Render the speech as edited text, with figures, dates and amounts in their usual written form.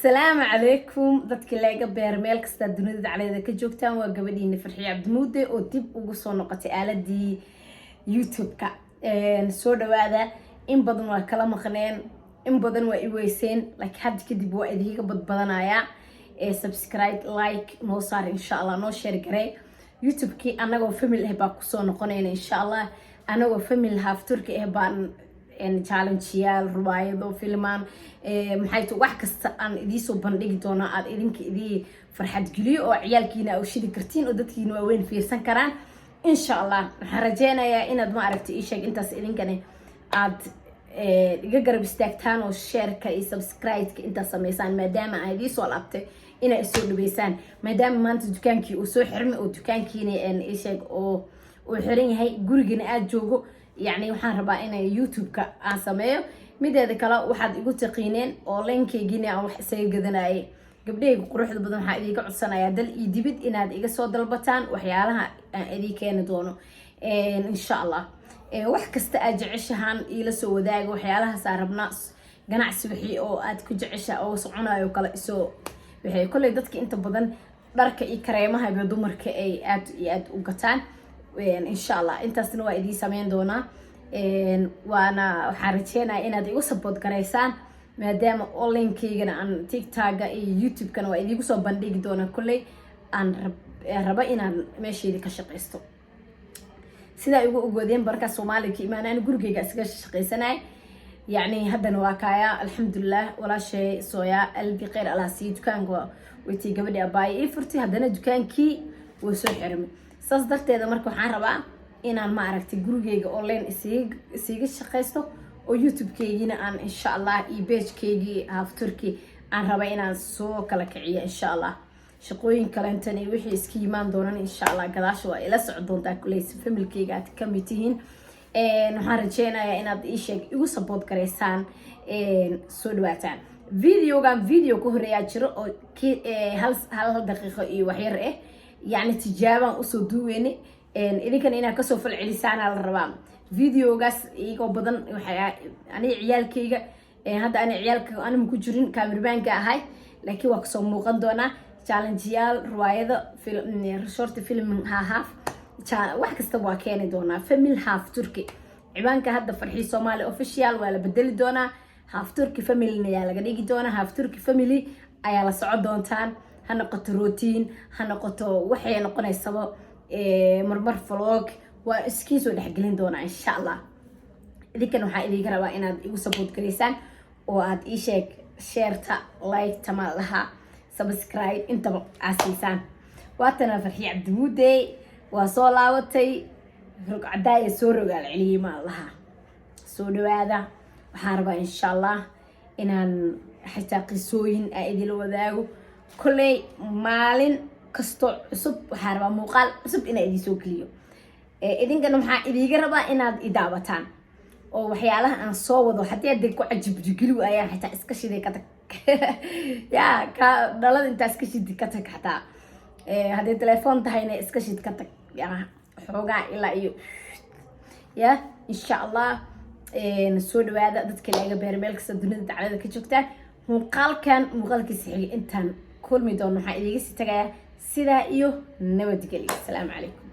السلام عليكم dadka laga beer meel kasta dunida caleeda ka joogtaan waa gabadhiina Farxiyo Cabdimuude oo dib ugu soo noqotay aaladii YouTube-ka soo dhawaada in badan waa kala maqneen in badan waa i weyseen laakiin hadda kadib waa idiga badbadanaya subscribe like noo saar insha Allah noo share garee YouTube-ki anagoo family ah baa ku soo noqonayna insha Allah anagoo family half turki ah baan challenge yaal ruwaayado filmaan maxay tu wax kasta aan idii soo bandhigi doona aad idinka idii farxad geliyo oo ciyaalkiina u shidi kartiin oo dadkiina waa weyn fiirsan karaan insha Allah waxaan rajeynayaa inaad ma aragtay ii sheeg intaas idinkana aad iga garab istaagtaan oo share-ka iyo subscribe-ka inta sameysaan maadaama ay idii soo laabtay inay soo dhaweysaan maadaama maanta dukaankii uu soo xirmay oo dukaankiina ii sheeg oo xiran yahay gurigana aad joogo يعني waxaan rabaa inay YouTube-ka aan sameeyo mideeda kale waxaad igu taqiineen oo linkeygiina aan wax isaga gadanayay gabdhayga quruxda badan waxa idiga codsanayaa dal iyo dibid inaad iga soo dalbataan waxyaalaha aan idin keeni doono insha Allah wax kasta aad jeceshahan ila soo wadaago waxyaalaha saarabna ganacsi wixii oo aad ku jeceshaa oo soconayo kala isoo wixii kulay dadka inta badan dharka iyo kareemaha iyo dumarka ay aad u gataan إن شاء الله أنت سنوا إدي سمين دونا وأنا حرجينا إن هذا يوسبوت كريسان ما دام أونلاين كيجنا عن تيك تاك يوتيوب كانوا إدي يوسف بندق دونا كله عن ربا إن ماشي ذيك الشقيستو سيدا يقول قديم بركة سومالي كي أنا نقول كي قاسك الشقيسنا يعني هذا نواكايا الحمد لله ولا شيء صويا قلبي غير على سيد كان جوا ويتي قبل أباي فرتي هذا دكان كي وسحرمي saas darteeda marka waxaan rabaa inaan ma aragtay gurigeyga online isiga shaqeysto oo YouTube-keygina aan insha Allah iyo page-keygii half turkey aan rabaa inaan soo kala kiciyo insha Allah shaqooyin kale intani wixii iska yimaan doonaan insha Allah gadaasho waa ila socon doontaa kulay family-keyga aad ka mid tihiin waxaan rajeynayaa inaad ii sheeg igu support gareysaan soo dhawaataan video ku horeeyaa jiro oo hal daqiiqo iyo wax yar ah يعني تجارب أسودويني إذا كان أنا كسوف العلسان على الربام فيديو جاس يجوا بدن أنا عيال كيجا هذا أنا عيال أنا مكجرين كاميرمان كهاي لكن وقصو مقدنا تشالنجيال رواية فيلم شورت فيلم هاف واحد كستوا كاني دونا فيلم هاف تركي عبان كهذا فرحي صومالي أوفيشيال ولا بدل دونا هاف تركي فاميلي نيالا قديجي دونا هاف تركي فاميلي أيالا صعود دونتان هنقطة روتين هنقطة وحي نقطة سوا مرمر فلوق واسكيزو اللي حقلين دونا إن شاء الله إذا كانوا حقيقي قرأوا إن يوسبوت كريسان وعاد إيشك شيرتا لايك تمام لها سبسكرايب انت عسيسان واتنا فرحي عبدمودي وصولاوتي فرق عداية سورو قال علي ما لها سورو هذا وحاربا إن شاء الله إن حتى قصوين أيدي الوذاقو كلي مالين كستو عصب وحاربا موقال عصب إنا إدي سوكليو إذن كانوا محا إدي قربا إنا إدابتان وحيالها أنا صوضو حتى يدي كو عجب جيلو أيان حتى إسكشي دي كتك يا دلد إنتا إسكشي دي كتك حتى هذي تليفون تهينا إسكشي دي كتك يا حوقا إلا إيو يا إن شاء الله نسود وهذا دادك لايقا بيرميل كسا دونيدا دعالة كجوكتان مقال كيسيحي إنتان كل ميدون نحا إليغي سيتاقايا سيدا إيو نبات قليل السلام عليكم